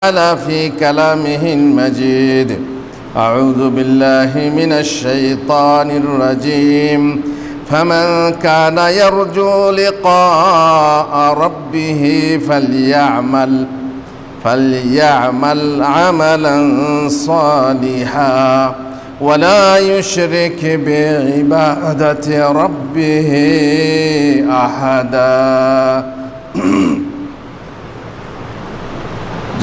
في كلامه المجيد. أعوذ بالله من الشيطان الرجيم. فمن كان يرجو لقاء ربه فليعمل عملا صالحا ولا يشرك بعبادة ربه أحدا।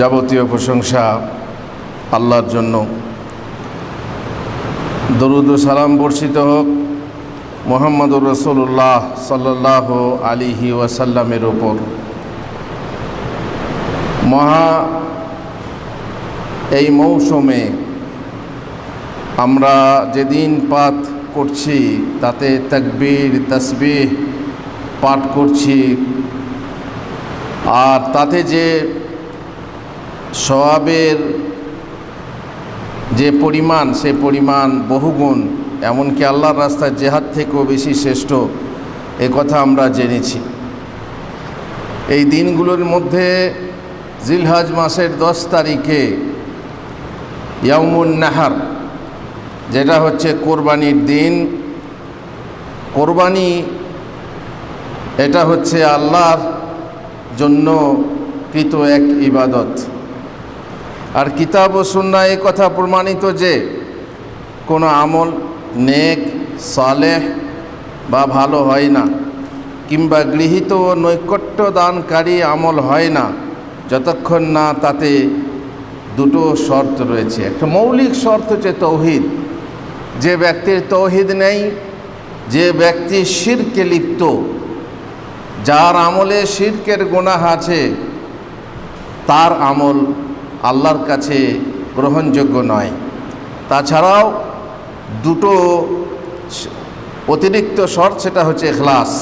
যাবতীয় প্রশংসা আল্লাহর জন্য। দরুদ ও সালাম বর্ষিত হোক মুহাম্মদুর রাসূলুল্লাহ সাল্লাল্লাহু আলাইহি ওয়াসাল্লামের উপর। এই মৌসুমে আমরা যেদিন পাঠ করছি তাতে তাকবীর তাসবিহ পাঠ করছি, আর তাতে যে সওয়াবের যে পরিমাণ, সে পরিমাণ বহুগুণ, এমনকি আল্লাহর রাস্তায় জেহাদ থেকেও বেশি শ্রেষ্ঠ, এ কথা আমরা জেনেছি। এই দিনগুলোর মধ্যে জিলহজ মাসের 10 তারিখে ইয়াউমুন নাহার, যেটা হচ্ছে কোরবানির দিন। কোরবানি এটা হচ্ছে আল্লাহর জন্য কৃত এক ইবাদত। আর কিতাব ও সুন্নাহ এই কথা প্রমাণিত যে কোনো আমল নেক সালেহ বা ভালো হয় না, কিংবা গৃহীত ও নৈকট্য দানকারী আমল হয় না যতক্ষণ না তাতে দুটো শর্ত রয়েছে। একটা মৌলিক শর্ত হচ্ছে তৌহিদ। যে ব্যক্তির তৌহিদ নেই, যে ব্যক্তি শিরকে লিপ্ত, যার আমলে শিরকের গুনাহ আছে, তার আমল আল্লাহর কাছে গ্রহণযোগ্য নয়। তাছাড়াও দুটো অতিরিক্ত শর্ত, সেটা হচ্ছে ইখলাস।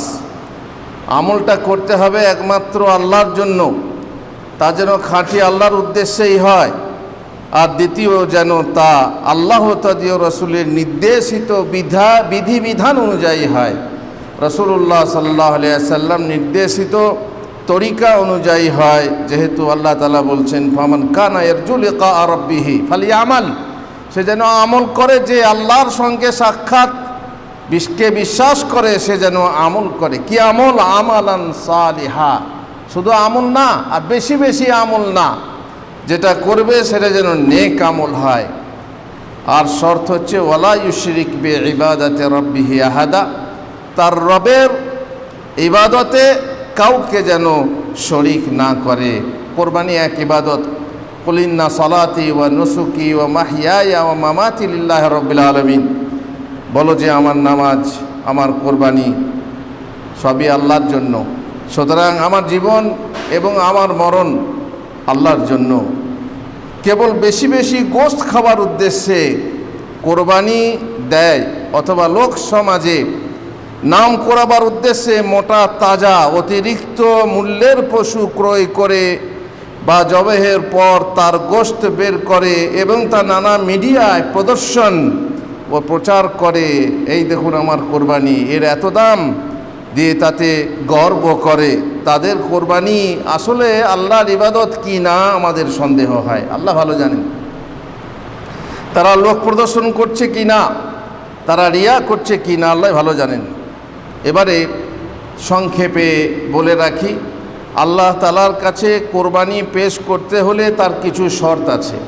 আমলটা করতে হবে একমাত্র আল্লাহর জন্য, তা যেন খাঁটি আল্লাহর উদ্দেশ্যেই হয়। আর দ্বিতীয়, যেন তা আল্লাহ তাআলা রাসূলের নির্দেশিত বিধিবিধান অনুযায়ী হয়, রাসূলুল্লাহ সাল্লাল্লাহু আলাইহি ওয়াসাল্লাম নির্দেশিত তরিকা অনুযায়ী হয়। যেহেতু আল্লাহ তাআলা বলছেন ফামান কানা ইয়ারজু লিকা রাব্বিহি ফালইআমাল, সে যেন আমল করে, যে আল্লাহর সঙ্গে সাক্ষাৎ কে বিশ্বাস করে সে যেন আমল করে। কি আমল? আমালান সালিহা। শুধু আমল না, আর বেশি বেশি আমল না, যেটা করবে সেটা যেন নেক আমল হয়। আর শর্ত হচ্ছে ওয়ালা ইউশরিক বিইবাদাতি রাব্বিহি আহাদা, তার রবের ইবাদতে কাউকে যেন শরিক না করে। কোরবানি এক ইবাদত। কুল ইন্না সালাতি ওয়া নুসুকি ওয়া মাহইয়ায়া ওয়া মামাতি লিল্লাহি রাব্বিল আলামিন, বলো যে আমার নামাজ, আমার কোরবানি সবই আল্লাহর জন্য। সুতরাং আমার জীবন এবং আমার মরণ আল্লাহর জন্য। কেবল বেশি বেশি গোশত খাওয়ার উদ্দেশ্যে কোরবানি দেয়, অথবা লোক সমাজে নাম করাবার উদ্দেশ্যে মোটা তাজা অতিরিক্ত মূল্যের পশু ক্রয় করে বা জবেহের পর তার গোশত বের করে এবং তা নানা মিডিয়ায় প্রদর্শন ও প্রচার করে, এই দেখুন আমার কোরবানি, এর এত দাম দিয়ে তাতে গর্ব করে। তাদের কোরবানি আসলে আল্লাহর ইবাদত কি না আমাদের সন্দেহ হয়। আল্লাহ ভালো জানেন তারা লোক প্রদর্শন করছে কি না, তারা রিয়া করছে কি না, আল্লাহ ভালো জানেন। এবারে সংক্ষেপে বলে রাখি, আল্লাহ তাআলার কাছে কোরবানি পেশ করতে হলে তার কিছু শর্ত আছে।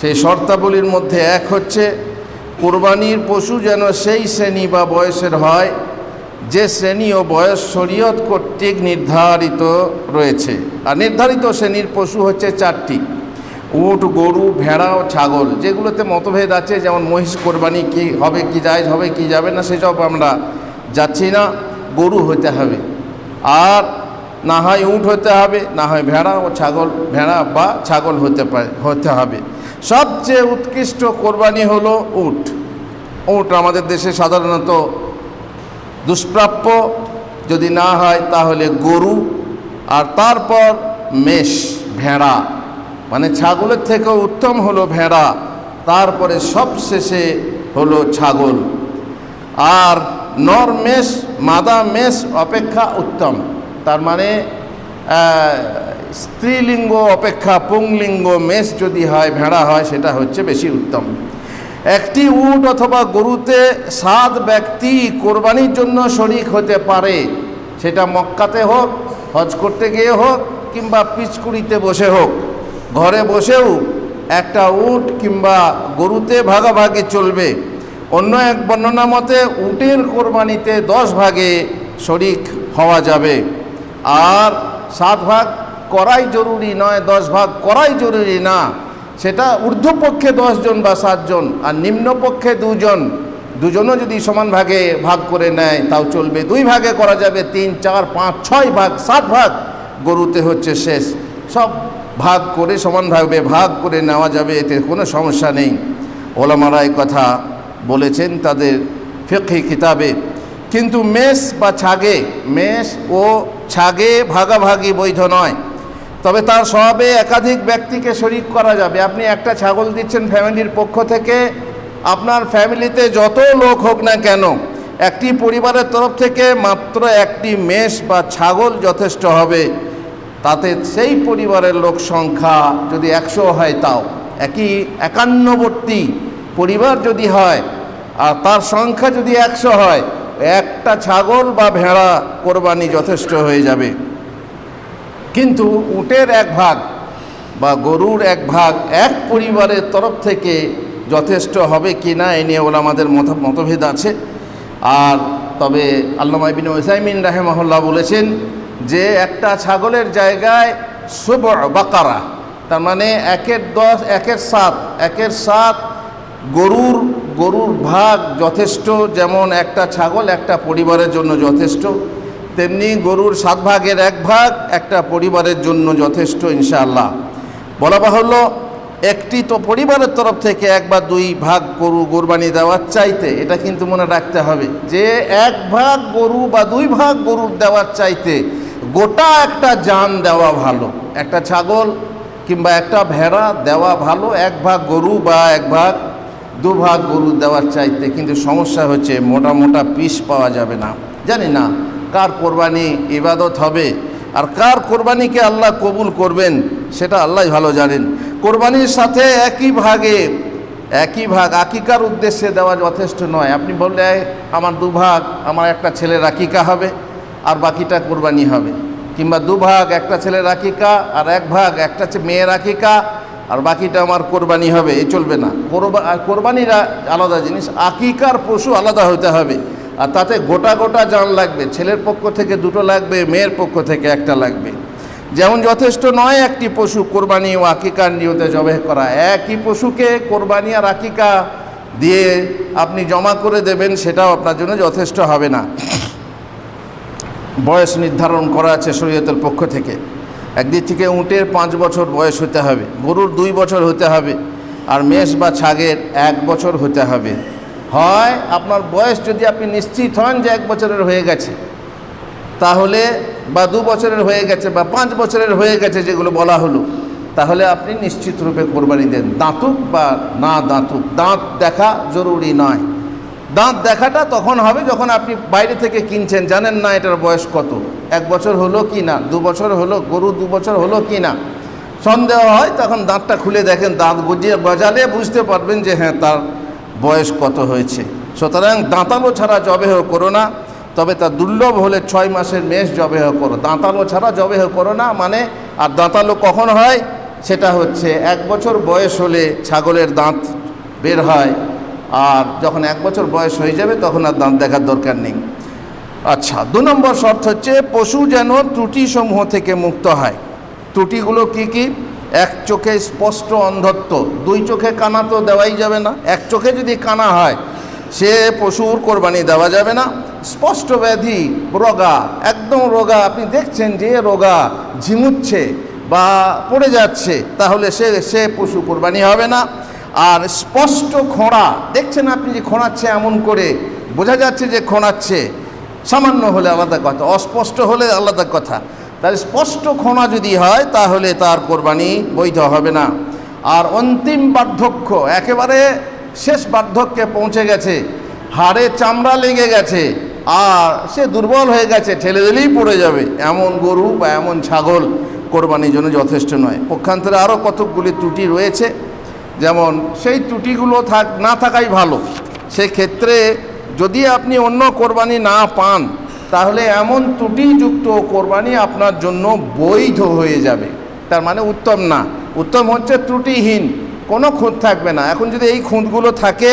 সেই শর্তাবলীর মধ্যে এক হচ্ছে কোরবানির পশু যেন সেই শ্রেণী বা বয়সের হয় যে শ্রেণী ও বয়স শরীয়ত কর্তৃক নির্ধারিত রয়েছে। আর নির্ধারিত শ্রেণীর পশু হচ্ছে 4টি: উট, গরু, ভেড়া ও ছাগল। যেগুলোতে মতভেদ আছে, যেমন মহিষ কোরবানি কি হবে, কি জায়েজ হবে, কি যাবে না, সেসব আমরা যাচ্ছি না। গরু হতে হবে, আর না হয় উট হতে হবে, না হয় ভেড়া বা ছাগল হতে হবে। সবচেয়ে উৎকৃষ্ট কোরবানি হলো উট। উট আমাদের দেশে সাধারণত দুষ্প্রাপ্য, যদি না হয় তাহলে গরু, আর তারপর মেষ ভেড়া, মানে ছাগলের থেকেও উত্তম হলো ভেড়া, তারপরে সবশেষে হলো ছাগল। আর নর মেষ মাদা মেষ অপেক্ষা উত্তম। তার মানে স্ত্রীলিঙ্গ অপেক্ষা পুংলিঙ্গ মেষ যদি হয়, ভেড়া হয়, সেটা হচ্ছে বেশি উত্তম। একটি উট অথবা গরুতে 7 ব্যক্তি কোরবানির জন্য শরিক হতে পারে, সেটা মক্কাতে হোক, হজ করতে গিয়ে হোক, কিংবা পিচকুড়িতে বসে হোক। ঘরে বসেও একটা উট কিংবা গরুতে ভাগাভাগি চলবে। অন্য এক বর্ণনা মতে উটের কোরবানিতে 10 ভাগে শরিক হওয়া যাবে। আর 7 ভাগ করাই জরুরি নয়, 10 ভাগ করাই জরুরি না। সেটা ঊর্ধ্বপক্ষে 10 জন বা 7 জন, আর নিম্নপক্ষে 2 জন। দুজনও যদি সমান ভাগে ভাগ করে নেয় তাও চলবে। 2 ভাগে করা যাবে, 3, 4, 5, 6 ভাগ, 7 ভাগ গরুতে হচ্ছে শেষ। সব ভাগ করে সমানভাবে ভাগ করে নেওয়া যাবে, এতে কোনো সমস্যা নেই। ওলামারা এই কথা বলেছেন তাদের ফিকহি কিতাবে। কিন্তু মেষ বা ছাগে, মেষ ও ছাগে ভাগাভাগি বৈধ নয়। তবে তার স্বভাবে একাধিক ব্যক্তিকে শরিক করা যাবে। আপনি একটা ছাগল দিচ্ছেন ফ্যামিলির পক্ষ থেকে, আপনার ফ্যামিলিতে যত লোক হোক না কেন, একটি পরিবারের তরফ থেকে মাত্র একটি মেষ বা ছাগল যথেষ্ট হবে। তাতে সেই পরিবারের লোক সংখ্যা যদি 100 হয়, তাও একই একান্নবর্তী পরিবার যদি হয় আর তার সংখ্যা যদি 100 হয়, একটা ছাগল বা ভেড়া কোরবানি যথেষ্ট হয়ে যাবে। কিন্তু উটের 1 ভাগ বা গরুর 1 ভাগ এক পরিবারের তরফ থেকে যথেষ্ট হবে কি না, এ নিয়ে ওলামাদের মতভেদ আছে। আর তবে আল্লামা ইবনে উসাইমিন রাহিমাহুল্লাহ বলেছেন যে একটা ছাগলের জায়গায় 7 বাকারা, তার মানে 1-এর 10, 1-এর 7, 1-এর 7 গরুর ভাগ যথেষ্ট। যেমন একটা ছাগল একটা পরিবারের জন্য যথেষ্ট, তেমনি গরুর 7 ভাগের 1 ভাগ একটা পরিবারের জন্য যথেষ্ট ইনশাআল্লাহ। বলা বাহুল্য, একটি তো পরিবারের তরফ থেকে 1 বা 2 ভাগ গরু কোরবানি দেওয়ার চাইতে, এটা কিন্তু মনে রাখতে হবে যে 1 ভাগ গরু বা 2 ভাগ গরুর দেওয়ার চাইতে গোটা একটা জান দেওয়া ভালো। একটা ছাগল কিংবা একটা ভেড়া দেওয়া ভালো 1 ভাগ গরু বা 2 ভাগ গরু দেওয়ার চাইতে। কিন্তু সমস্যা হচ্ছে মোটা মোটা পিস পাওয়া যাবে না। জানি না কার কোরবানি ইবাদত হবে আর কার কোরবানিকে আল্লাহ কবুল করবেন, সেটা আল্লাহ ভালো জানেন। কোরবানির সাথে একই ভাগ আকিকার উদ্দেশ্যে দেওয়া যথেষ্ট নয়। আপনি বললে আমার 2 ভাগ, আমার একটা ছেলের আকিকা হবে আর বাকিটা কোরবানি হবে, কিংবা 2 ভাগ একটা ছেলের আকিকা আর 1 ভাগ একটা মেয়ের আকিকা আর বাকিটা আমার কোরবানি হবে, এ চলবে না। কোরবানিরা আলাদা জিনিস, আকিকার পশু আলাদা হতে হবে, আর তাতে গোটা গোটা জান লাগবে। ছেলের পক্ষ থেকে 2টো লাগবে, মেয়ের পক্ষ থেকে 1টা লাগবে। যেমন যথেষ্ট নয় একটি পশু কোরবানি ও আকিকার নিয়তে জবাহ করা। একই পশুকে কোরবানি আর আকিকা দিয়ে আপনি জমা করে দেবেন, সেটাও আপনার জন্য যথেষ্ট হবে না। বয়স নির্ধারণ করা আছে শরীয়তের পক্ষ থেকে। একদিক থেকে উটের 5 বছর বয়স হতে হবে, গরুর 2 বছর হতে হবে, আর মেষ বা ছাগের 1 বছর হতে হবে। হয় আপনার বয়স যদি আপনি নিশ্চিত হন যে 1 বছরের হয়ে গেছে, তাহলে বা 2 বছরের হয়ে গেছে বা 5 বছরের হয়ে গেছে যেগুলো বলা হলো, তাহলে আপনি নিশ্চিত রূপে কোরবানি দেন। দাঁতুক বা না দাঁতুক, দাঁত দেখা জরুরি নয়। দাঁত দেখাটা তখন হবে যখন আপনি বাইরে থেকে কিনছেন, জানেন না এটার বয়স কত, 1 বছর হলো কি না, 2 বছর হলো, গরু 2 বছর হলো কি না, সন্দেহ হয়, তখন দাঁতটা খুলে দেখেন, দাঁত গজালে বুঝতে পারবেন যে হ্যাঁ তার বয়স কত হয়েছে। সুতরাং দাঁতালো ছাড়া জবেহ করো না, তবে তা দুর্লভ হলে 6 মাসের মেষ জবেহ করো। দাঁতালো ছাড়া জবেহ করো না মানে, আর দাঁতালো কখন হয়, সেটা হচ্ছে 1 বছর বয়স হলে ছাগলের দাঁত বের হয়, আর যখন 1 বছর বয়স হয়ে যাবে তখন আর দাঁত দেখার দরকার নেই। আচ্ছা, 2 নম্বর শর্ত হচ্ছে পশু যেন ত্রুটিসমূহ থেকে মুক্ত হয়। ত্রুটিগুলো কি কি? 1 চোখে স্পষ্ট অন্ধত্ব, 2 চোখে কানা তো দেওয়াই যাবে না। 1 চোখে যদি কানা হয় সে পশুর কোরবানি দেওয়া যাবে না। স্পষ্ট ব্যাধি, রোগা, একদম রোগা, আপনি দেখছেন যে রোগা ঝিমুচ্ছে বা পড়ে যাচ্ছে, তাহলে সে পশু কোরবানি হবে না। আর স্পষ্ট খোঁড়া, দেখছেন আপনি যে খোঁড়াচ্ছে, এমন করে বোঝা যাচ্ছে যে খোঁড়াচ্ছে, সামান্য হলে আলাদা কথা, অস্পষ্ট হলে আলাদা কথা। তাহলে স্পষ্ট খোঁড়া যদি হয় তাহলে তার কোরবানি বৈধ হবে না। আর অন্তিম বার্ধক্য, একেবারে শেষ বার্ধক্যে পৌঁছে গেছে, হাড়ে চামড়া লেগে গেছে আর সে দুর্বল হয়ে গেছে, ঠেলে দিলেই পড়ে যাবে, এমন গরু বা এমন ছাগল কোরবানির জন্য যথেষ্ট নয়। পক্ষান্তরে আরও কতকগুলি ত্রুটি রয়েছে, যেমন সেই ত্রুটিগুলো না থাকাই ভালো। সেক্ষেত্রে যদি আপনি অন্য কোরবানি না পান, তাহলে এমন ত্রুটিযুক্ত কোরবানি আপনার জন্য বৈধ হয়ে যাবে। তার মানে উত্তম না। উত্তম হচ্ছে ত্রুটিহীন, কোনো খুঁত থাকবে না। এখন যদি এই খুঁতগুলো থাকে,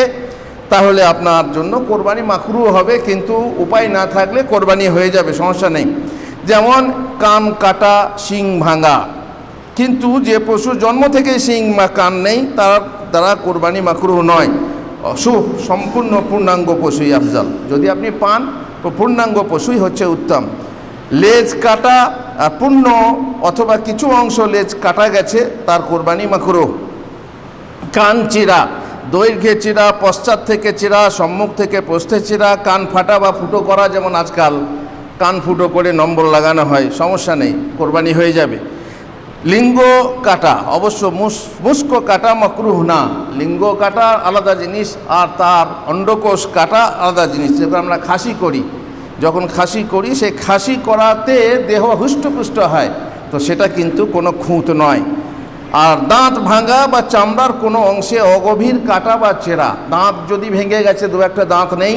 তাহলে আপনার জন্য কোরবানি মাকরুহ হবে, কিন্তু উপায় না থাকলে কোরবানি হয়ে যাবে, সমস্যা নেই। যেমন কান কাটা, শিং ভাঙা, কিন্তু যে পশু জন্ম থেকে শিং বা কান নেই, তার দ্বারা কোরবানি মাকরুহ নয়। সম্পূর্ণ পূর্ণাঙ্গ পশুই আফজাল। যদি আপনি পান, তো পূর্ণাঙ্গ পশুই হচ্ছে উত্তম। লেজ কাটা পূর্ণ অথবা কিছু অংশ লেজ কাটা গেছে, তার কোরবানি মাকরুহ। কান চিরা, দৈর্ঘ্যে চিরা, পশ্চাৎ থেকে চিরা, সম্মুখ থেকে প্রস্থে চিরা, কান ফাটা বা ফুটো করা, যেমন আজকাল কান ফুটো করে নম্বর লাগানো হয়, সমস্যা নেই, কোরবানি হয়ে যাবে। লিঙ্গ কাটা, অবশ্য মুস্ক কাটা মাকরুহ না। লিঙ্গ কাটা আলাদা জিনিস, আর তার অন্ডকোষ কাটা আলাদা জিনিস। যেমন আমরা খাসি করি, যখন খাসি করি, সেই খাসি করাতে দেহ হুষ্টপুষ্ট হয়, তো সেটা কিন্তু কোনো খুঁত নয়। আর দাঁত ভাঙা বা চামড়ার কোনো অংশে অগভীর কাটা বা চেরা, দাঁত যদি ভেঙে গেছে, দু একটা দাঁত নেই,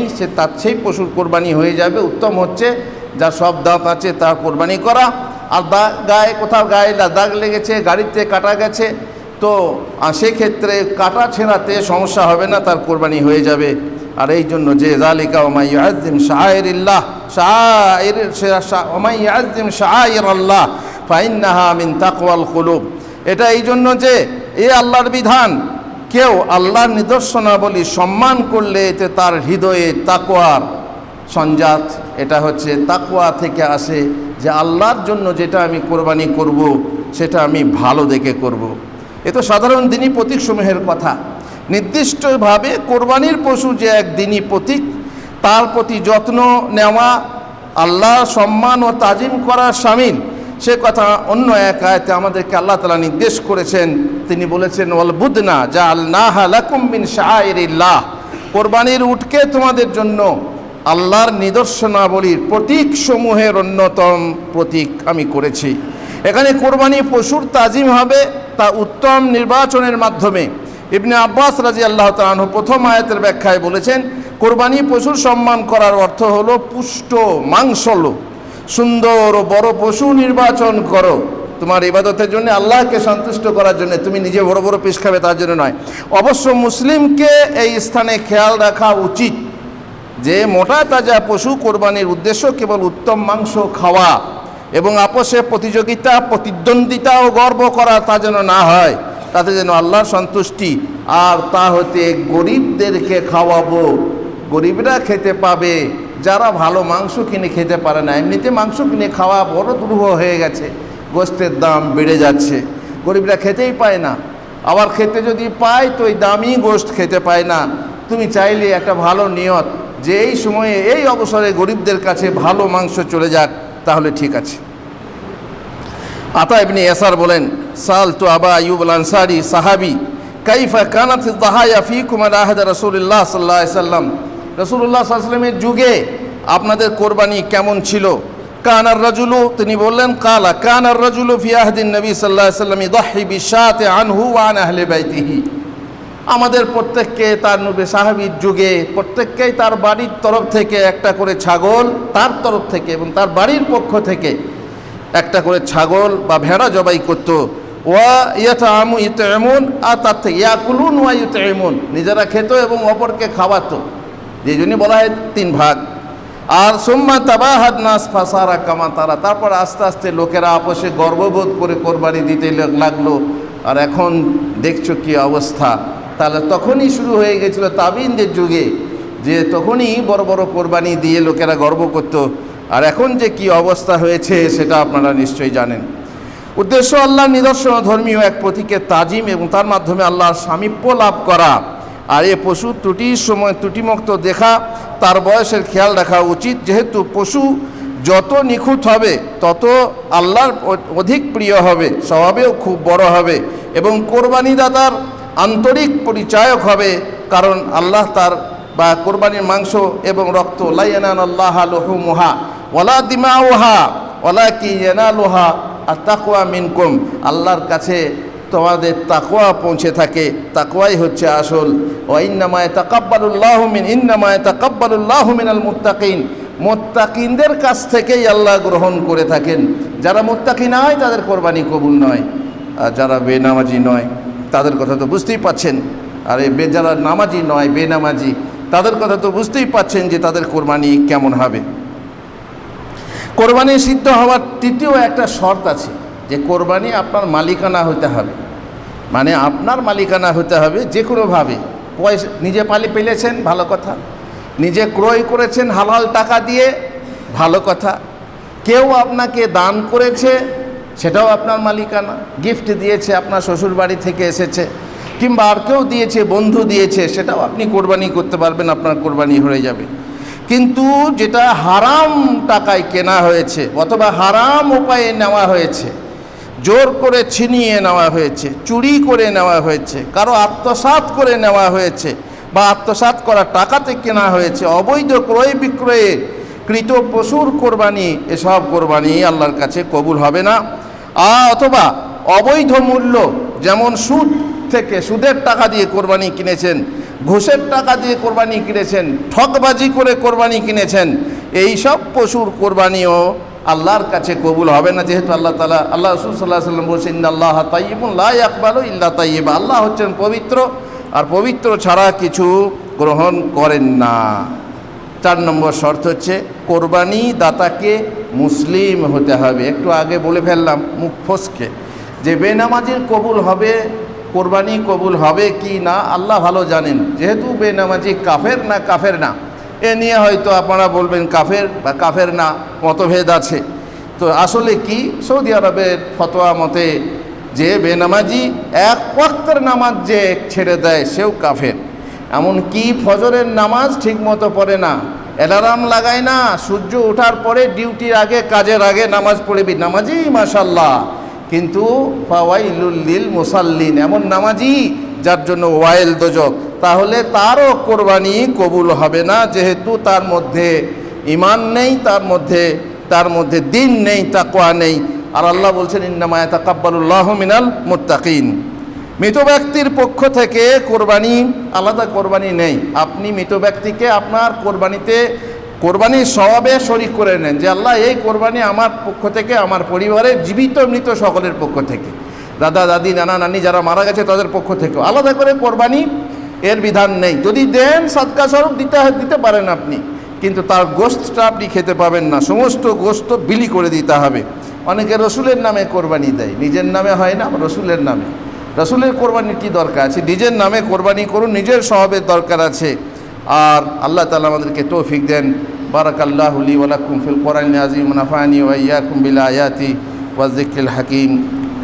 সেই পশুর কোরবানি হয়ে যাবে। উত্তম হচ্ছে যার সব দাঁত আছে তার কোরবানি করা। আর গায়ে কোথাও দাগ লেগেছে, গাড়িতে কাটা গেছে, তো সেক্ষেত্রে কাটা ছেঁড়াতে সমস্যা হবে না, তার কোরবানি হয়ে যাবে। আর এই জন্য যে যালিকা ওয়া মান ইউআযযিম শাআইরিল্লাহ শাআইরাল্লাহ ফাইন্নাহা মিন তাকওয়াল কুলুব, এটা এই জন্য যে আল্লাহর বিধান, কেউ আল্লাহর নিদর্শনাবলী সম্মান করলে এতে তার হৃদয়ে তাকওয়ার সঞ্জাত। এটা হচ্ছে তাকওয়া থেকে আসে, যে আল্লাহর জন্য যেটা আমি কোরবানি করব, সেটা আমি ভালো দেখে করব। এ তো সাধারণ দিনই প্রতীকসমূহের কথা। নির্দিষ্টভাবে কোরবানির পশু যে এক দিনই প্রতীক, তার প্রতি যত্ন নেওয়া, আল্লাহ সম্মান ও তাজিম করার শামিল, সে কথা অন্য এক আয়াতে আমাদেরকে আল্লাহ তাআলা নির্দেশ করেছেন। তিনি বলেছেন, ওয়াল বুদনা জাআলনাহা লাকুম মিন শাআইরিল্লাহ, কোরবানির উটকে তোমাদের জন্য আল্লাহর নিদর্শনাবলীর প্রতীকসমূহের অন্যতম প্রতীক আমি করেছি। এখানে কোরবানি পশুর তাজিম হবে তা উত্তম নির্বাচনের মাধ্যমে। ইবনে আব্বাস রাদিয়াল্লাহু তাআলা আনহু প্রথম আয়াতের ব্যাখ্যায় বলেছেন, কোরবানি পশুর সম্মান করার অর্থ হলো পুষ্ট মাংসলো সুন্দর ও বড় পশু নির্বাচন করো তোমার ইবাদতের জন্য, আল্লাহকে সন্তুষ্ট করার জন্য। তুমি নিজে বড় বড় পিস খাবে তার জন্য নয়। অবশ্য মুসলিমকে এই স্থানে খেয়াল রাখা উচিত যে মোটা তাজা পশু কোরবানির উদ্দেশ্য কেবল উত্তম মাংস খাওয়া এবং আপোষে প্রতিযোগিতা, প্রতিদ্বন্দ্বিতা ও গর্ব করা, তা যেন না হয়। তাতে যেন আল্লাহর সন্তুষ্টি, আর তা হতে গরিবদেরকে খাওয়াবো, গরিবরা খেতে পাবে, যারা ভালো মাংস কিনে খেতে পারে না। এমনিতে মাংস কিনে খাওয়া বড় দুরূহ হয়ে গেছে, গোস্তের দাম বেড়ে যাচ্ছে, গরিবরা খেতেই পায় না। আবার খেতে যদি পায়, তো ওই দামি গোস্ত খেতে পায় না। তুমি চাইলে একটা ভালো নিয়ত, যে এই সময়ে এই অবসরে গরিবদের কাছে ভালো মাংস চলে যাক, তাহলে ঠিক আছে। আতা ইবনে ইয়াসার বলেন, সালতু আবা আইয়ুব আল আনসারী সাহাবী, কাইফা কানাত আয-যাহায়া ফীকুম আলা আহদি রাসূলিল্লাহ সাল্লাল্লাহু আলাইহি ওয়াসাল্লাম, রাসূলুল্লাহ সাল্লাল্লাহু আলাইহি ওয়াসাল্লামের যুগে আপনাদের কোরবানি কেমন ছিল? কানার রাজুলু, তিনি বললেন, কালা কানার রাজুলু ফি আহদিন নবী সাল্লাল্লাহু আলাইহি ওয়াসাল্লাম ইযাহি বিশাতি আনহু ওয়া আন আহলি বাইতিহি। আমাদের প্রত্যেককে তার নবী সাহাবীর যুগে প্রত্যেককেই তার বাড়ির তরফ থেকে একটা করে ছাগল, তার তরফ থেকে এবং তার বাড়ির পক্ষ থেকে একটা করে ছাগল বা ভেড়া জবাই করতো। ওয়া ইউতঈমুন, আর তার থেকে ইয়াকুলুন ওয়া ইউতঈমুন, নিজেরা খেত এবং অপরকে খাওয়াতো, যে জন্য বলা হয় 3 ভাগ। আর সুম্মা তাবাহাদ নাস ফাসারা কামা তারা, তারপর আস্তে আস্তে লোকেরা আপোষে গর্ববোধ করে কোরবানি দিতে লাগলো। আর এখন দেখছো কি অবস্থা। তাহলে তখনই শুরু হয়ে গেছিল তাবিনদের যুগে, যে তখনই বড় বড় কোরবানি দিয়ে লোকেরা গর্ব করত। আর এখন যে কি অবস্থা হয়েছে সেটা আপনারা নিশ্চয়ই জানেন। উদ্দেশ্য আল্লাহর নিদর্শন, ধর্মীয় এক প্রতীকের তাজিম এবং তার মাধ্যমে আল্লাহর সামীপ্য লাভ করা। আর এ পশু ত্রুটির সময় ত্রুটিমুক্ত দেখা, তার বয়সের খেয়াল রাখা উচিত, যেহেতু পশু যত নিখুঁত হবে তত আল্লাহর অধিক প্রিয় হবে, স্বভাবেও খুব বড় হবে এবং কোরবানিদাতার আন্তরিক পরিচায়ক হবে। কারণ আল্লাহ তার বা কোরবানির মাংস এবং রক্ত, লা ইয়ানালুল্লাহা লুহুমুহা ওয়ালা দিমাউহা ওয়ালাকিন ইয়ানালুহা আত-তাকওয়া মিনকুম, আল্লাহর কাছে তোমাদের তাকওয়া পৌঁছে থাকে, তাকওয়াই হচ্ছে আসল। ওয়া ইন্নামা ইয়াতাকাব্বালুল্লাহু মিনাল মুত্তাকিন, মুত্তাকিনদের কাছ থেকেই আল্লাহ গ্রহণ করে থাকেন। যারা মুত্তাকি নয় তাদের কোরবানি কবুল নয়, আর যারা বেনামাজি নয় তাদের কথা তো বুঝতেই পাচ্ছেন। আর যারা নামাজি নয়, বেনামাজি, তাদের কথা তো বুঝতেই পাচ্ছেন যে তাদের কোরবানি কেমন হবে। কোরবানি সিদ্ধ হওয়ার তৃতীয় একটা শর্ত আছে, যে কোরবানি আপনার মালিকানা হতে হবে। মানে আপনার মালিকানা হতে হবে যে কোনোভাবে। পয়সা নিজে পেলেছেন, ভালো কথা। নিজে ক্রয় করেছেন হালাল টাকা দিয়ে, ভালো কথা। কেউ আপনাকে দান করেছে, সেটাও আপনার মালিকানা। গিফট দিয়েছে, আপনার শ্বশুর বাড়ি থেকে এসেছে, কিংবা আর কেউ দিয়েছে, বন্ধু দিয়েছে, সেটাও আপনি কোরবানি করতে পারবেন, আপনার কোরবানি হয়ে যাবে। কিন্তু যেটা হারাম টাকায় কেনা হয়েছে অথবা হারাম উপায়ে নেওয়া হয়েছে, জোর করে ছিনিয়ে নেওয়া হয়েছে, চুরি করে নেওয়া হয়েছে, কারো আত্মসাৎ করে নেওয়া হয়েছে, বা আত্মসাৎ করা টাকাতে কেনা হয়েছে, অবৈধ ক্রয় বিক্রয়ে কৃত পশুর কোরবানি, এসব কোরবানি আল্লাহর কাছে কবুল হবে না। অথবা অবৈধ মূল্য, যেমন সুদ থেকে, সুদের টাকা দিয়ে কোরবানি কিনেছেন, ঘুষের টাকা দিয়ে কোরবানি কিনেছেন, ঠকবাজি করে কোরবানি কিনেছেন, এই সব পশুর কোরবানিও আল্লাহর কাছে কবুল হবে না। যেহেতু আল্লাহ তাআলা, আল্লাহ রাসূল সাল্লাল্লাহু আলাইহি ওয়াসাল্লাম বলেছেন, ইন্নাল্লাহা তাইয়্যিবুন লা ইয়াকবালু ইল্লা তাইয়্যিবা, আল্লাহ হচ্ছেন পবিত্র, আর পবিত্র ছাড়া কিছু গ্রহণ করেন না। 4 নম্বর শর্ত হচ্ছে কোরবানি দাতাকে মুসলিম হতে হবে। একটু আগে বলে ফেললাম মুখ ফসকে, যে বেনামাজির কবুল হবে, কোরবানি কবুল হবে কি না আল্লাহ ভালো জানেন। যেহেতু বেনামাজি কাফের না, এ নিয়ে হয়তো আপনারা বলবেন কাফের বা কাফের না, মতভেদ আছে। তো আসলে কি, সৌদি আরবের ফতোয়া মতে যে বেনামাজি এক ওয়াক্তের নামাজ যে ছেড়ে দেয় সেও কাফের। এমনকি ফজরের নামাজ ঠিকমতো পড়ে না, অ্যালার্ম লাগায় না, সূর্য ওঠার পরে ডিউটির আগে, কাজের আগে নামাজ পড়বি, নামাজি মাশাআল্লাহ, কিন্তু ফাওয়াইলুল লিল মুসাল্লিন, এমন নামাজি যার জন্য ওয়াইল দোজক, তাহলে তারও কোরবানি কবুল হবে না, যেহেতু তার মধ্যে ঈমান নেই, তার মধ্যে দ্বীন নেই, তাকওয়া নেই। আর আল্লাহ বলছেন, ইন্নামা ইয়াতাকাব্বালুল্লাহু মিনাল মুত্তাকিন। মৃত ব্যক্তির পক্ষ থেকে কোরবানি, আলাদা কোরবানি নেই। আপনি মৃত ব্যক্তিকে আপনার কোরবানির সওয়াবে শরীক করে নেন, যে আল্লাহ এই কোরবানি আমার পক্ষ থেকে, আমার পরিবারের জীবিত মৃত সকলের পক্ষ থেকে, দাদা দাদি নানা নানি যারা মারা গেছে তাদের পক্ষ থেকে আলাদা করে কোরবানি এর বিধান নেই। যদি দেন সদকা স্বরূপ দিতে পারেন আপনি, কিন্তু তার গোশতটা আপনি খেতে পাবেন না, সমস্ত গোশত বিলি করে দিতে হবে। অনেকে রসুলের নামে কোরবানি দেয়, নিজের নামে হয় না, রসুলের নামে। রসুলের কোরবানির কি দরকার আছে? নিজের নামে কোরবানি করুন, নিজের স্বভাবের দরকার আছে। আর আল্লাহ তাআলা আমাদেরকে তৌফিক দেন। বারাকাল্লাহু লি ওয়া লাকুম ফিল কোরআনিল আযীম ওয়া নাফা'নি ওয়া ইয়্যাকুম বিল আয়াতি ওয়াজ যিকরিল হাকীম।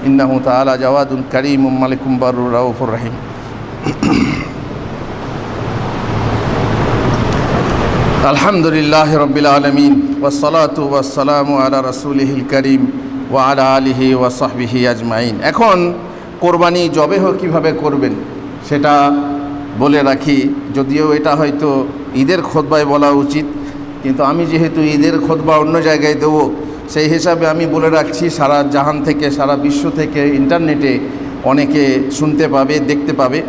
ইন্নাহু তাআলা জাওয়াদুন কারীমুম মালিকুম বাররুর রাউফুর রহিম। আলহামদুলিল্লাহি রাব্বিল আলামিন ওয়াস সালাতু ওয়াস সালামু আলা রাসূলিহিল কারীম ওয়া আলা আলিহি ওয়া সাহবিহি আজমাইন। এখন কোরবানি জবেহ কিভাবে করবেন সেটা বলে রাখি, যদিও এটা হয়তো ঈদের খুতবায় বলা উচিত, কিন্তু আমি যেহেতু ঈদের খুতবা অন্য জায়গায় দেবো, সেই হিসাবে আমি বলে রাখছি। সারা জাহান থেকে, সারা বিশ্ব থেকে, ইন্টারনেটে অনেকে শুনতে পাবে, দেখতে পাবে।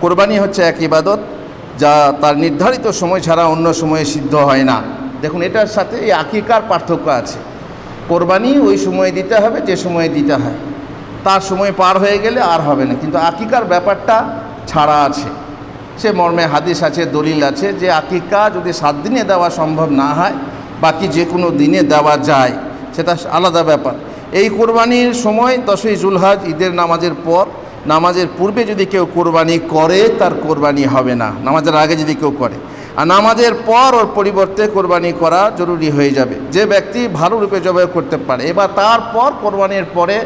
কোরবানি হচ্ছে এক ইবাদত, যা তার নির্ধারিত সময় ছাড়া অন্য সময়ে সিদ্ধ হয় না। দেখুন, এটার সাথে এই আকিকার পার্থক্য আছে। কোরবানি ওই সময়ে দিতে হবে যে সময়ে দিতে হয়, তার সময় পার হয়ে গেলে আর হবে না। কিন্তু আকিকার ব্যাপারটা ছাড়া আছে, সে মর্মে হাদিস আছে, দলিল আছে, যে আকিকা যদি 7 দিনে দেওয়া সম্ভব না হয়, বাকি যে কোনো দিনে দেওয়া যায়, সেটা আলাদা ব্যাপার। এই কোরবানির সময় 10ই জুলহজ, ঈদের নামাজের পর, নামাজের পূর্বে যদি কেউ কোরবানি করে তার কোরবানি হবে না। নামাজের আগে যদি কেউ করে, আর নামাজের পর ওর পরিবর্তে কোরবানি করা জরুরি হয়ে যাবে। যে ব্যক্তি ভালো রূপে জবাই করতে পারে, এবার তারপর কোরবানির পরে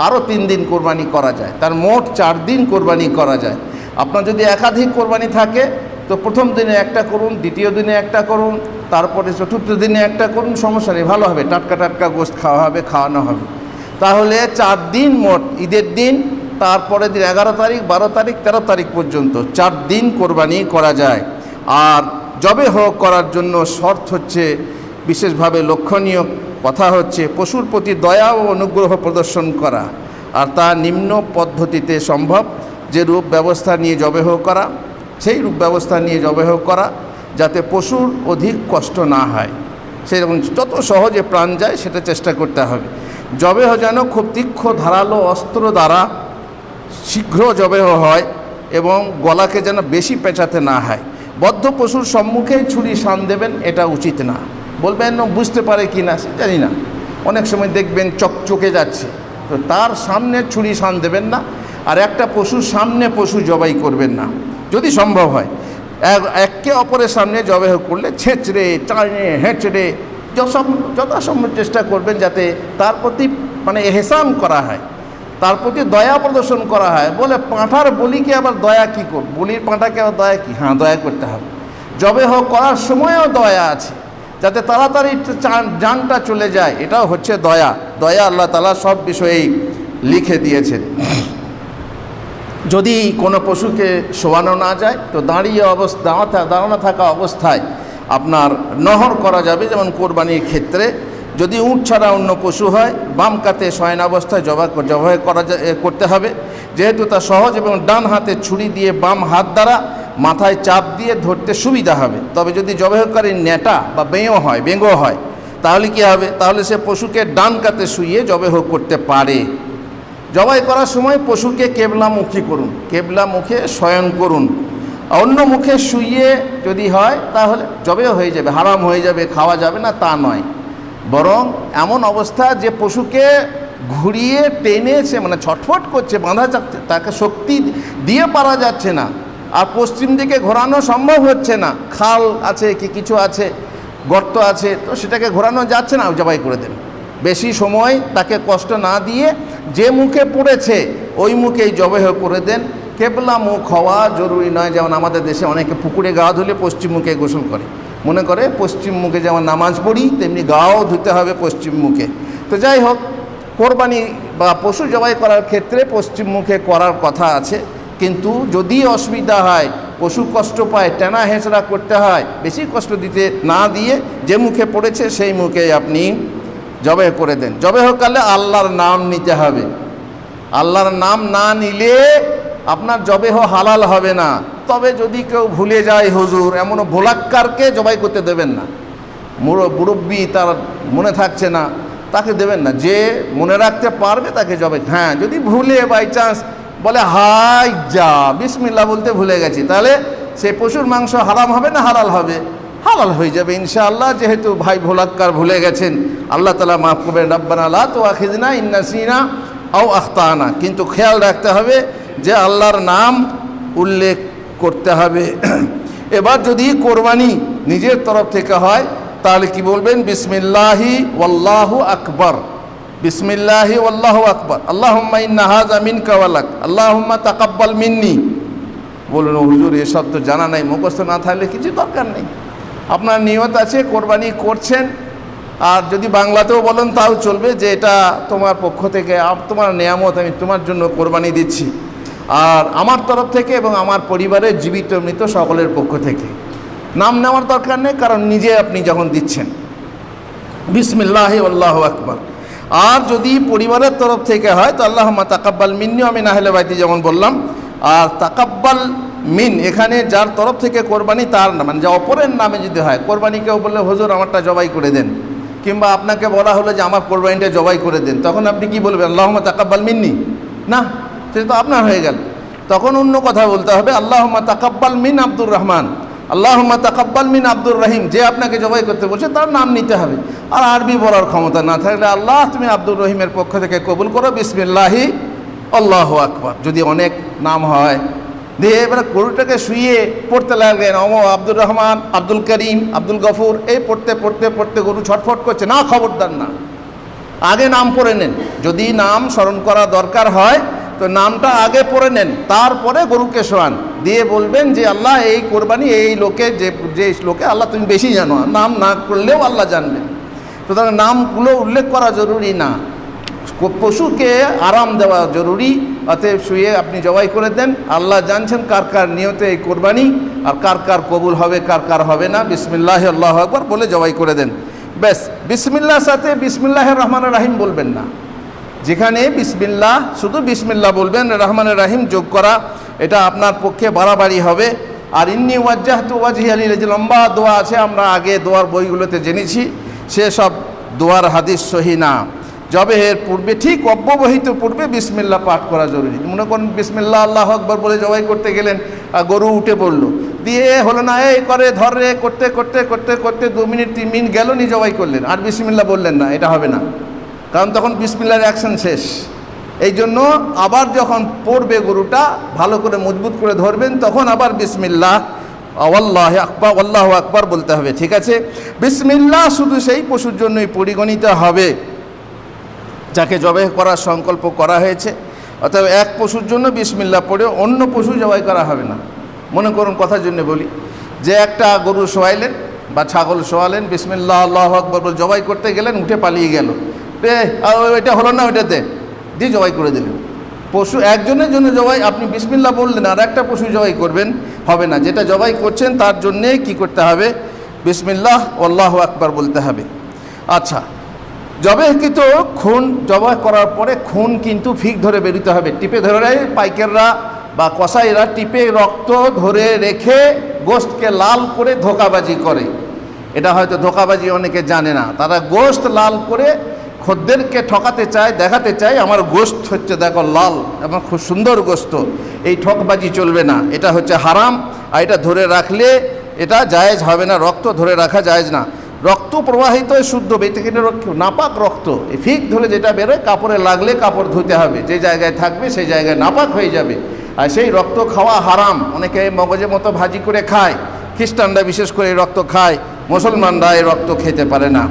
আরও 3 দিন কোরবানি করা যায়, তার মোট 4 দিন কোরবানি করা যায়। আপনার যদি একাধিক কোরবানি থাকে তো প্রথম দিনে একটা করুন, দ্বিতীয় দিনে একটা করুন, তারপরে চতুর্থ দিনে একটা করুন, সমস্যা নেই, ভালো হবে। টাটকা গোশত খাওয়ানো হবে। তাহলে 4 দিন মোট, ঈদের দিন, তারপরে দিন 11 তারিখ, 12 তারিখ, 13 তারিখ পর্যন্ত 4 দিন কোরবানি করা যায়। আর জবেহ করার জন্য শর্ত হচ্ছে বিশেষভাবে লক্ষণীয় কথা হচ্ছে পশুর প্রতি দয়া ও অনুগ্রহ প্রদর্শন করা, আর তা নিম্ন পদ্ধতিতে সম্ভব। যে রূপ ব্যবস্থা নিয়ে জবেহ করা, সেই রূপ ব্যবস্থা নিয়ে জবেহ করা যাতে পশুর অধিক কষ্ট না হয়, সেরকম যত সহজে প্রাণ যায় সেটা চেষ্টা করতে হবে। জবেহ যেন খুব তীক্ষ্ণ ধারালো অস্ত্র দ্বারা শীঘ্র জবেহ হয় এবং গলাকে যেন বেশি পেঁচাতে না হয়। বদ্ধ পশুর সম্মুখেই ছুরি শান দেবেন, এটা উচিত না। বলবেন বুঝতে পারে কি না জানি না, অনেক সময় দেখবেন চকচকে যাচ্ছে, তো তার সামনে ছুরি শান দেবেন না। আর একটা পশুর সামনে পশু জবাই করবেন না যদি সম্ভব হয়। একে অপরের সামনে জবাই করলে ছেঁচড়ে টানে হেঁচড়ে যথাসম্ভব চেষ্টা করবেন যাতে তার প্রতি এহসান করা হয়, তার প্রতি দয়া প্রদর্শন করা হয়। বলে পাঁঠার বলিকে আবার দয়া কী করব, বলির পাঁঠাকে আবার দয়া কী? হ্যাঁ, দয়া করতে হবে। জবাই করার সময়ও দয়া আছে, যাতে তাড়াতাড়ি জানটা চলে যায়, এটাও হচ্ছে দয়া। দয়া আল্লাহ তাআলা সব বিষয়েই লিখে দিয়েছেন। যদি কোনো পশুকে শোয়ানো না যায় তো দাঁড়ানো থাকা অবস্থায় আপনার নহর করা যাবে, যেমন কোরবানির ক্ষেত্রে। যদি উট ছাড়া অন্য পশু হয় বাম কাতে শয়ন অবস্থায় জবাই করতে হবে, যেহেতু তা সহজ, এবং ডান হাতে ছুরি দিয়ে বাম হাত দ্বারা মাথায় চাপ দিয়ে ধরতে সুবিধা হবে। তবে যদি জবাইকারীর নেটা বা বেঙ্গো হয় তাহলে কি হবে? তাহলে সে পশুকে ডান কাতে শুইয়ে জবাই করতে পারে। জবাই করার সময় পশুকে কেবলামুখী করুন, কেবলামুখে শয়ন করুন। অন্য মুখে শুইয়ে যদি হয় তাহলে জবাই হয়ে যাবে, হারাম হয়ে যাবে, খাওয়া যাবে না তা নয়। বরং এমন অবস্থা যে পশুকে ঘুরিয়ে টেনে সে ছটফট করছে, বাঁধা যাচ্ছে, তাকে শক্তি দিয়ে পারা যাচ্ছে না, আর পশ্চিম দিকে ঘোরানো সম্ভব হচ্ছে না, খাল আছে কি কিছু আছে, গর্ত আছে, তো সেটাকে ঘোরানো যাচ্ছে না, জবাই করে দেন। বেশি সময় তাকে কষ্ট না দিয়ে যে মুখে পড়েছে ওই মুখেই জবাই করে দেন। কেবলা মুখ হওয়া জরুরি নয়। যেমন আমাদের দেশে অনেকে পুকুরে গা ধুলে পশ্চিম মুখে গোসল করে, মনে করে পশ্চিম মুখে যেমন নামাজ পড়ি তেমনি গাও ধুতে হবে পশ্চিম মুখে। তো যাই হোক, কোরবানি বা পশু জবাই করার ক্ষেত্রে পশ্চিম মুখে করার কথা আছে, কিন্তু যদি অসুবিধা হয়, পশু কষ্ট পায়, টানা হেঁচড়া করতে হয়, বেশি কষ্ট দিতে না দিয়ে যে মুখে পড়েছে সেই মুখে আপনি জবাই করে দেন। জবাই কালে আল্লাহর নাম নিতে হবে। আল্লাহর নাম না নিলে আপনার জবাই হালাল হবে না। তবে যদি কেউ ভুলে যায়, হুজুর, এমন ভোলাক্কারকে জবাই করতে দেবেন না। মুরব্বী, তার মনে থাকছে না, তাকে দেবেন না। যে মনে রাখতে পারবে তাকে জবাই। হ্যাঁ, যদি ভুলে বাই চান্স বলে হাই যা বিসমিল্লাহ বলতে ভুলে গেছি, তাহলে সে পশুর মাংস হারাম হবে না হালাল হবে? হালাল হয়ে যাবে ইনশাআল্লাহ, যেহেতু ভাই ভোলাক্কার ভুলে গেছেন। আল্লাহ তাআলা মাফ করবেন। রব্বানা লা তুআখিযনা ইন নাসিনা আও আখতানা। কিন্তু খেয়াল রাখতে হবে যে আল্লাহর নাম উল্লেখ করতে হবে। এবার যদি কোরবানি নিজের তরফ থেকে হয় তাহলে কি বলবেন? বিসমিল্লাহি ওয়াল্লাহু আকবার, বিসমিল্লাহি ওয়াল্লাহু আকবার, আল্লাহুম্মা ইন্না হাযা মিনকা ওয়া লাক, আল্লাহুম্মা তাকাব্বাল মিন্নি। বলুন হুজুর এসব তো জানা নাই, মুখস্থ না থাকলে কিছু দরকার নেই। আপনার নিয়ত আছে, কোরবানি করছেন, আর যদি বাংলাতেও বলেন তাও চলবে যে এটা তোমার পক্ষ থেকে, তোমার নেয়ামত, আমি তোমার জন্য কোরবানি দিচ্ছি, আর আমার তরফ থেকে এবং আমার পরিবারের জীবিত মৃত সকলের পক্ষ থেকে। নাম নেওয়ার দরকার নেই, কারণ নিজে আপনি যখন দিচ্ছেন। বিসমিল্লাহি আল্লাহু আকবার। আর যদি পরিবারের তরফ থেকে হয় তো আল্লাহুম্মা তাকাব্বাল মিন্নি ওয়া মিন আহলি বাইতি, যেমন বললাম। আর তাকাব্বাল মিন এখানে যার তরফ থেকে কোরবানি তার নাম, যে অপরের নামে যদি হয়, কোরবানি কেউ বললে হুজুর আমারটা জবাই করে দেন, কিংবা আপনাকে বলা হলো যে আমার কোরবানিটা জবাই করে দেন, তখন আপনি কি বলবেন? আল্লাহুম্মা তাকাব্বাল মিন্নি? না, সেটা তো আপনার হয়ে গেল। তখন অন্য কথা বলতে হবে, আল্লাহুম্মা তাকাব্বাল মিন আব্দুর রহমান, আল্লাহুম্মা তাকাব্বাল মিন আব্দুর রহিম। যে আপনাকে জবাই করতে বলছে তার নাম নিতে হবে। আর আরবি বলার ক্ষমতা না থাকলে আল্লাহ তুমি আব্দুর রহিমের পক্ষ থেকে কবুল করো, বিসমিল্লাহি আল্লাহু আকবার। যদি অনেক নাম হয় দিয়ে এবারে গরুটাকে শুয়ে পড়তে লাগলেন, আব্দুর রহমান, আব্দুল করিম, আব্দুল গফুর, এই পড়তে পড়তে পড়তে গরু ছটফট করছে, না, খবরদার না, আগে নাম পড়ে নেন। যদি নাম স্মরণ করা দরকার হয় তো নামটা আগে পড়ে নেন, তারপরে গরুকে শোয়ান, দিয়ে বলবেন যে আল্লাহ এই কোরবানি এই লোকে, যে লোকে আল্লাহ তুমি বেশি জানো, নাম না করলেও আল্লাহ জানবেন। সুতরাং নামগুলো উল্লেখ করা জরুরি না, পশুকে আরাম দেওয়া জরুরি। অতএব শুয়ে আপনি জবাই করে দেন। আল্লাহ জানছেন কার কার নিয়তে এই কোরবানি, আর কার কার কবুল হবে কার কার হবে না। বিসমিল্লাহি আল্লাহু আকবার বলে জবাই করে দেন। ব্যাস, বিসমিল্লাহর সাথে বিসমিল্লাহির রহমানির রহিম বলবেন না। যেখানে বিসমিল্লাহ, শুধু বিসমিল্লাহ বলবেন, রহমানির রহিম যোগ করা এটা আপনার পক্ষে বাড়াবাড়ি হবে। আর ইন্নী ওয়াজ্জাহতু ওয়াজহিয়া লিল্লাহি, লম্বা দোয়া আছে, আমরা আগে দোয়ার বইগুলোতে জেনেছি, সেসব দোয়ার হাদিস সহি না। জবেহের পূর্বে, ঠিক অব্যবহিত পূর্বে বিসমিল্লাহ পাঠ করা জরুরি। মনে করেন বিসমিল্লাহ আল্লাহু আকবার বলে জবাই করতে গেলেন, গরু উঠে পড়লো, দিয়ে হলো না, এই করে ধরে করতে করতে করতে করতে 2 মিনিট 3 মিনিট গেল, নি জবাই করলেন, আর বিসমিল্লাহ বললেন না, এটা হবে না, কারণ তখন বিসমিল্লাহর অ্যাকশন শেষ। এই জন্য আবার যখন পড়বে গরুটা, ভালো করে মজবুত করে ধরবেন, তখন আবার বিসমিল্লাহ আল্লাহু আকবার, আল্লাহু আকবার বলতে হবে। ঠিক আছে, বিসমিল্লাহ শুধু সেই পশুর জন্যই পরিগণিত হবে যাকে জবাই করার সংকল্প করা হয়েছে। অর্থাৎ এক পশুর জন্য বিসমিল্লাহ পড়ে অন্য পশু জবাই করা হবে না। মনে করুন, কথার জন্য বলি, যে একটা গরু শোয়াইলেন বা ছাগল শোয়ালেন, বিসমিল্লাহ আল্লাহু আকবার বলে জবাই করতে গেলেন, উঠে পালিয়ে গেল, এটা হলো না, ওইটাতে দিয়ে জবাই করে দিলেন। পশু একজনের জন্য জবাই, আপনি বিসমিল্লাহ বললেন আর একটা পশু জবাই করবেন, হবে না। যেটা জবাই করছেন তার জন্যে কি করতে হবে? বিসমিল্লাহ আল্লাহু আকবার বলতে হবে। আচ্ছা, জবাইকৃত খুন জবাই করার পরে খুন কিন্তু ফিক ধরে বেরোতে হবে। টিপে ধরে পাইকাররা বা কসাইরা টিপে রক্ত ধরে রেখে গোশতকে লাল করে ধোঁকাবাজি করে। এটা হয়তো ধোঁকাবাজি অনেকে জানে না। তারা গোশত লাল করে খদ্দেরকে ঠকাতে চায়, দেখাতে চায় আমার গোশত হচ্ছে দেখো লাল এবং খুব সুন্দর গোশত। এই ঠকবাজি চলবে না, এটা হচ্ছে হারাম। আর এটা ধরে রাখলে এটা জায়েজ হবে না, রক্ত ধরে রাখা জায়েজ না। রক্ত প্রবাহিত শুদ্ধ, এটা কিন্তু নাপাক রক্ত, এই ফিক ধরে যেটা বেরোয়, কাপড়ে লাগলে কাপড় ধুতে হবে, যে জায়গায় থাকবে সেই জায়গায় নাপাক হয়ে যাবে। আর সেই রক্ত খাওয়া হারাম। অনেকে মগজের মতো ভাজি করে খায়, খ্রিস্টানরা বিশেষ করে এই রক্ত খায়, মুসলমানরা এই রক্ত খেতে পারে না।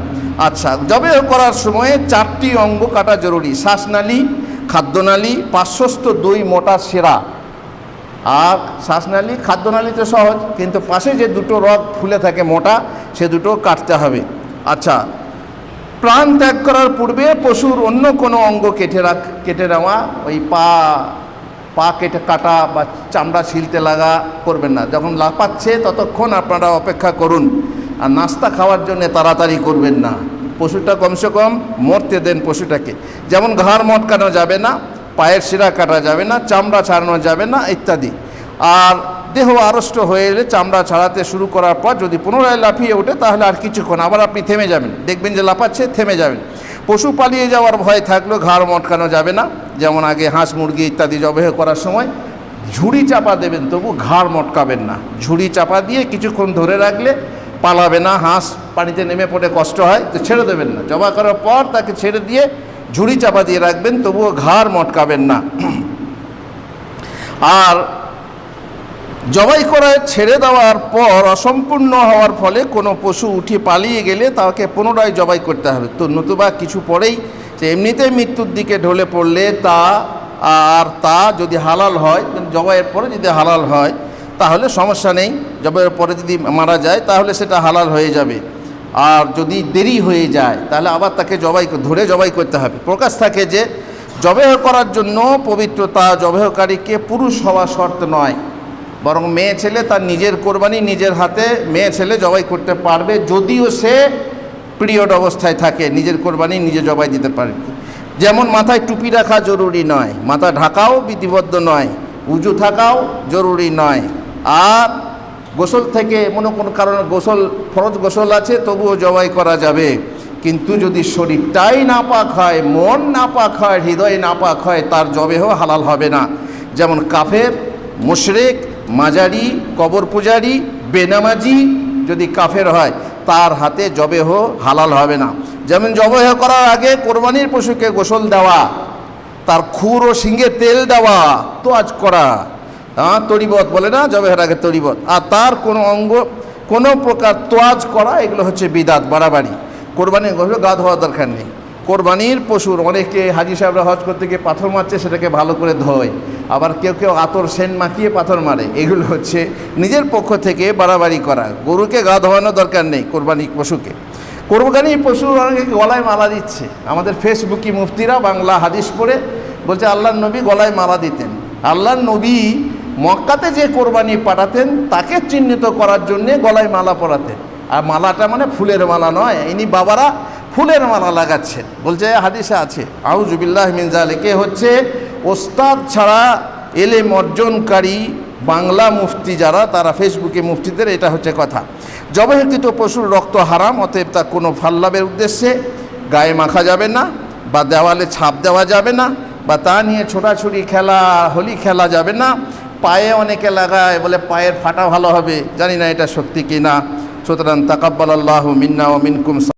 আচ্ছা, জবাই করার সময়ে 4টি অঙ্গ কাটা জরুরি: শ্বাসনালী, খাদ্যনালী, পার্শ্বস্থ 2 মোটা শিরা। আর শ্বাসনালী খাদ্যনালী তো সহজ, কিন্তু পাশে যে 2টো রগ ফুলে থাকে মোটা, সে 2টো কাটতে হবে। আচ্ছা, প্রাণ ত্যাগ করার পূর্বে পশুর অন্য কোনো অঙ্গ কেটে নেওয়া, ওই পা কেটে কাটা বা চামড়া ছিলতে লাগা করবেন না। যখন লাফাচ্ছে ততক্ষণ আপনারা অপেক্ষা করুন। আর নাস্তা খাওয়ার জন্য তাড়াতাড়ি করবেন না। পশুটা কমসে কম মরতে দেন পশুটাকে। যেমন ঘাড় মটকানো যাবে না, পায়ের শিরা কাটা যাবে না, চামড়া ছাড়ানো যাবে না ইত্যাদি। আর দেহ আড়ষ্ট হয়ে এলে চামড়া ছাড়াতে শুরু করার পর যদি পুনরায় লাফিয়ে ওঠে, তাহলে আর কিছুক্ষণ আবার আপনি থেমে যাবেন, দেখবেন যে লাফাচ্ছে, থেমে যাবেন। পশু পালিয়ে যাওয়ার ভয় থাকলেও ঘাড় মটকানো যাবে না। যেমন আগে হাঁস মুরগি ইত্যাদি জবাই করার সময় ঝুড়ি চাপা দেবেন, তবু ঘাড় মটকাবেন না। ঝুড়ি চাপা দিয়ে কিছুক্ষণ ধরে রাখলে পালাবে না। হাঁস পানিতে নেমে পড়ে কষ্ট হয়, তো ছেড়ে দেবেন না। জবাই করার পর তাকে ছেড়ে দিয়ে ঝুড়ি চাপা দিয়ে রাখবেন, তবুও ঘাড় মটকাবেন না। আর জবাই করে ছেড়ে দেওয়ার পর অসম্পূর্ণ হওয়ার ফলে কোনো পশু উঠে পালিয়ে গেলে তাকে পুনরায় জবাই করতে হবে। তো নতুবা কিছু পরেই যে এমনিতেই মৃত্যুর দিকে ঢলে পড়লে তা যদি হালাল হয়, জবাইয়ের পরে যদি হালাল হয় তাহলে সমস্যা নেই। জবাইয়ের পরে যদি মারা যায় তাহলে সেটা হালাল হয়ে যাবে। আর যদি দেরি হয়ে যায় তাহলে আবার তাকে ধরে জবাই করতে হবে। প্রকাশ থাকে যে জবাই করার জন্য পবিত্রতা জবাইকারীকে পুরুষ হওয়া শর্ত নয়, বরং মেয়ে ছেলে তার নিজের কোরবানি নিজের হাতে মেয়ে ছেলে জবাই করতে পারবে, যদিও সে পিরিয়ড অবস্থায় থাকে, নিজের কোরবানি নিজে জবাই দিতে পারবে। যেমন মাথায় টুপি রাখা জরুরি নয়, মাথা ঢাকাও বিধিবদ্ধ নয়, উজু থাকাও জরুরি নয়। আর গোসল থেকে কোনো কারণে ফরজ গোসল আছে, তবুও জবাই করা যাবে। কিন্তু যদি শরীরটাই নাপাক হয়, মন নাপাক হয়, হৃদয় নাপাক হয়, তার জবেহ হালাল হবে না। যেমন কাফের, মুশরিক, মাজারি, কবর পূজারি, বেনামাজি যদি কাফের হয়, তার হাতে জবেহ হালাল হবে না। যেমন জবেহ করার আগে কোরবানির পশুকে গোসল দেওয়া, তার খুর ও শিঙে তেল দেওয়া, তোয়াজ করা, তরিবত বলে না, জবেহের আগে তরিবত। আর তার কোনো অঙ্গ কোনো প্রকার তোয়াজ করা, এগুলো হচ্ছে বিদাত, বাড়াবাড়ি। কোরবানির গোসল গা ধোয়ার দরকার নেই। কোরবানির পশুর অনেকে হাজি সাহেবরা হজ করতে গিয়ে পাথর মারছে, সেটাকে ভালো করে ধোয়। আবার কেউ কেউ আতর সেন মাখিয়ে পাথর মারে। এগুলো হচ্ছে নিজের পক্ষ থেকে বাড়াবাড়ি করা। গরুকে গা ধোয়ানোর দরকার নেই কোরবানি পশুকে। কোরবানির পশুর অনেকে গলায় মালা দিচ্ছে। আমাদের ফেসবুকি মুফতিরা বাংলা হাদিস পড়ে বলছে আল্লাহর নবী গলায় মালা দিতেন। আল্লাহর নবী মক্কাতে যে কোরবানি পাঠাতেন তাকে চিহ্নিত করার জন্যে গলায় মালা পরাতেন। আর মালাটা মানে ফুলের মালা নয়, ইনি বাবারা ফুলের মালা লাগাচ্ছেন। বলছে হাদিসে আছে, আউযুবিল্লাহি মিন যালিক, হচ্ছে ওস্তাদ ছাড়া এলেম অর্জনকারী বাংলা মুফতি যারা, তারা ফেসবুকে মুফতিদের এটা হচ্ছে কথা। জবাইকৃত পশুর রক্ত হারাম, অতএব তা কোনো ফাল্লাবের উদ্দেশ্যে গায়ে মাখা যাবে না, বা দেওয়ালে ছাপ দেওয়া যাবে না, বা তা নিয়ে ছোটাছুটি খেলা, হোলি খেলা যাবে না। পায়ে অনেকে লাগায়, বলে পায়ের ফাটা ভালো হবে, জানি না এটা সত্যি কি না। সুতরাং তাকাব্বালাল্লাহু মিন্না ওয়া মিনকুম।